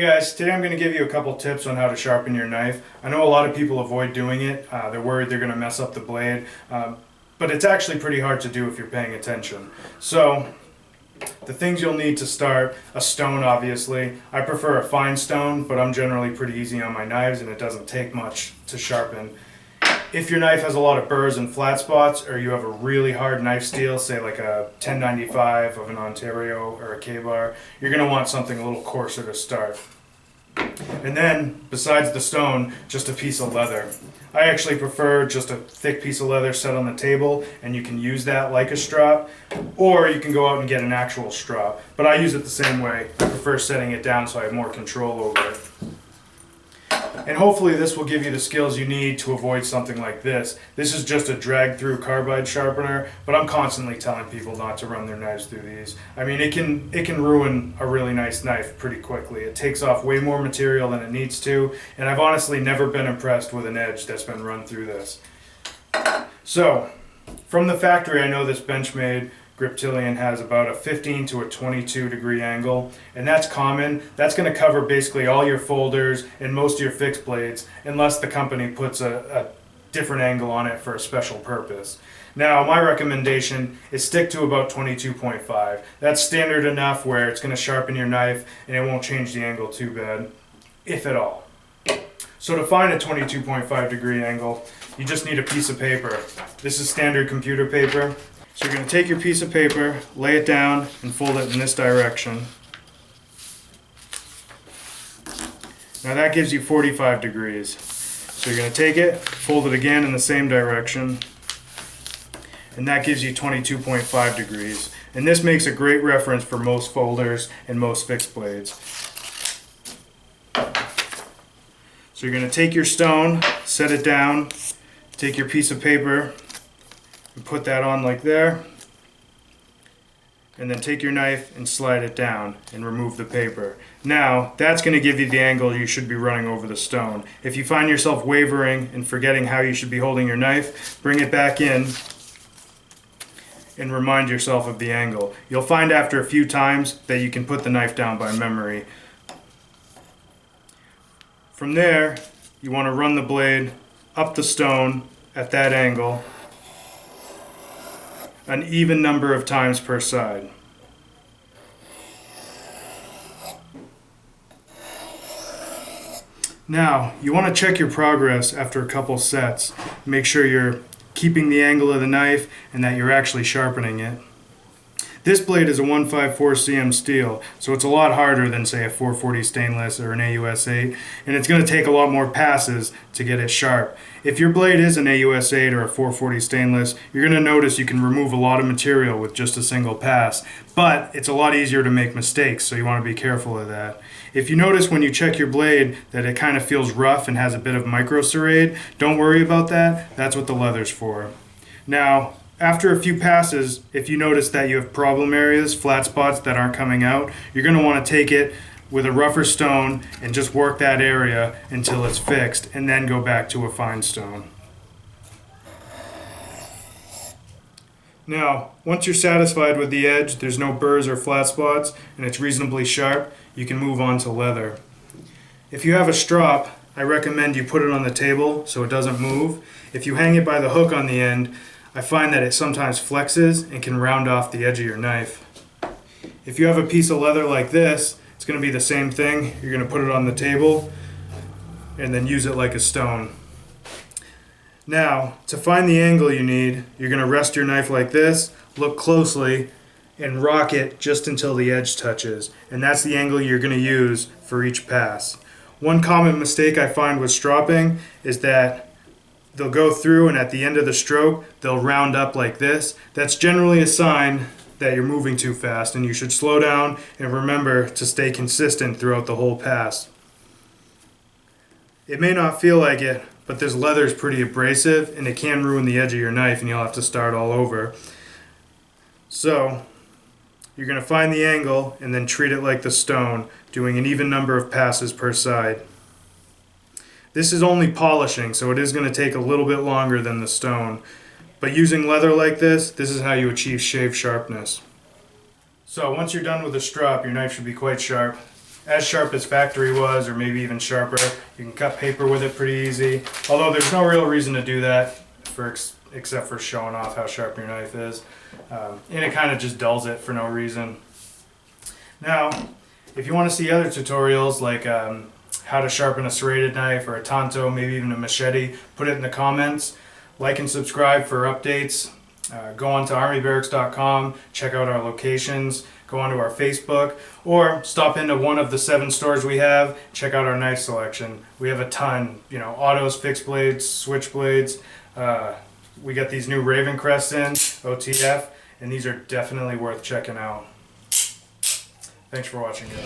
guys, today I'm going to give you a couple tips on how to sharpen your knife. I know a lot of people avoid doing it. They're worried they're going to mess up the blade, but it's actually pretty hard to do if you're paying attention. So the things you'll need to start: a stone, obviously. I prefer a fine stone, but I'm generally pretty easy on my knives and it doesn't take much to sharpen. If your knife has a lot of burrs and flat spots, or you have a really hard knife steel, say like a 1095 of an Ontario or a K-bar, you're going to want something a little coarser to start. And then, besides the stone, just a piece of leather. I actually prefer just a thick piece of leather set on the table, and you can use that like a strap, or you can go out and get an actual strap. But I use it the same way. I prefer setting it down so I have more control over it. And hopefully this will give you the skills you need to avoid something like this. This is just a drag-through carbide sharpener, but I'm constantly telling people not to run their knives through these. I mean, it can ruin a really nice knife pretty quickly. It takes off way more material than it needs to, and I've honestly never been impressed with an edge that's been run through this. So, from the factory, I know this Benchmade Griptilian has about a 15 to a 22 degree angle, and that's common. That's going to cover basically all your folders and most of your fixed blades, unless the company puts a different angle on it for a special purpose. Now, my recommendation is stick to about 22.5. That's standard enough where it's going to sharpen your knife and it won't change the angle too bad, if at all. So to find a 22.5 degree angle, you just need a piece of paper. This is standard computer paper. So you're going to take your piece of paper, lay it down, and fold it in this direction. Now that gives you 45 degrees. So you're going to take it, fold it again in the same direction, and that gives you 22.5 degrees. And this makes a great reference for most folders and most fixed blades. So you're going to take your stone, set it down, take your piece of paper, and put that on like there, and then take your knife and slide it down and remove the paper. Now that's going to give you the angle you should be running over the stone. If you find yourself wavering and forgetting how you should be holding your knife, bring it back in and remind yourself of the angle. You'll find after a few times that you can put the knife down by memory. From there, you want to run the blade up the stone at that angle an even number of times per side. Now, you want to check your progress after a couple sets. Make sure you're keeping the angle of the knife and that you're actually sharpening it. This blade is a 154 cm steel, so it's a lot harder than, say, a 440 stainless or an AUS 8, and it's going to take a lot more passes to get it sharp. If your blade is an AUS 8 or a 440 stainless, you're going to notice you can remove a lot of material with just a single pass, but it's a lot easier to make mistakes, so you want to be careful of that. If you notice when you check your blade that it kind of feels rough and has a bit of micro serrade, don't worry about that. That's what the leather's for. Now, after a few passes, if you notice that you have problem areas, flat spots that aren't coming out, you're going to want to take it with a rougher stone and just work that area until it's fixed, and then go back to a fine stone. Now, once you're satisfied with the edge, there's no burrs or flat spots, and it's reasonably sharp, you can move on to leather. If you have a strop, I recommend you put it on the table so it doesn't move. If you hang it by the hook on the end, I find that it sometimes flexes and can round off the edge of your knife. If you have a piece of leather like this, it's going to be the same thing. You're going to put it on the table and then use it like a stone. Now, to find the angle you need, you're going to rest your knife like this, look closely, and rock it just until the edge touches. And that's the angle you're going to use for each pass. One common mistake I find with stropping is that they'll go through and at the end of the stroke, they'll round up like this. That's generally a sign that you're moving too fast, and you should slow down and remember to stay consistent throughout the whole pass. It may not feel like it, but this leather is pretty abrasive and it can ruin the edge of your knife and you'll have to start all over. So, you're going to find the angle and then treat it like the stone, doing an even number of passes per side. This is only polishing, so it is going to take a little bit longer than the stone. But using leather like this is how you achieve shave sharpness. So once you're done with the strop, your knife should be quite sharp. as sharp as factory was, or maybe even sharper. You can cut paper with it pretty easy, although there's no real reason to do that except for showing off how sharp your knife is. And it kind of just dulls it for no reason. Now, if you want to see other tutorials like how to sharpen a serrated knife or a tanto, maybe even a machete, put it in the comments. Like and subscribe for updates. Go on to armybarracks.com, check out our locations, go onto our Facebook, or stop into one of the 7 stores we have, check out our knife selection. We have a ton, autos, fixed blades, switch blades. We got these new Raven Crests in, OTF, and these are definitely worth checking out. Thanks for watching, guys.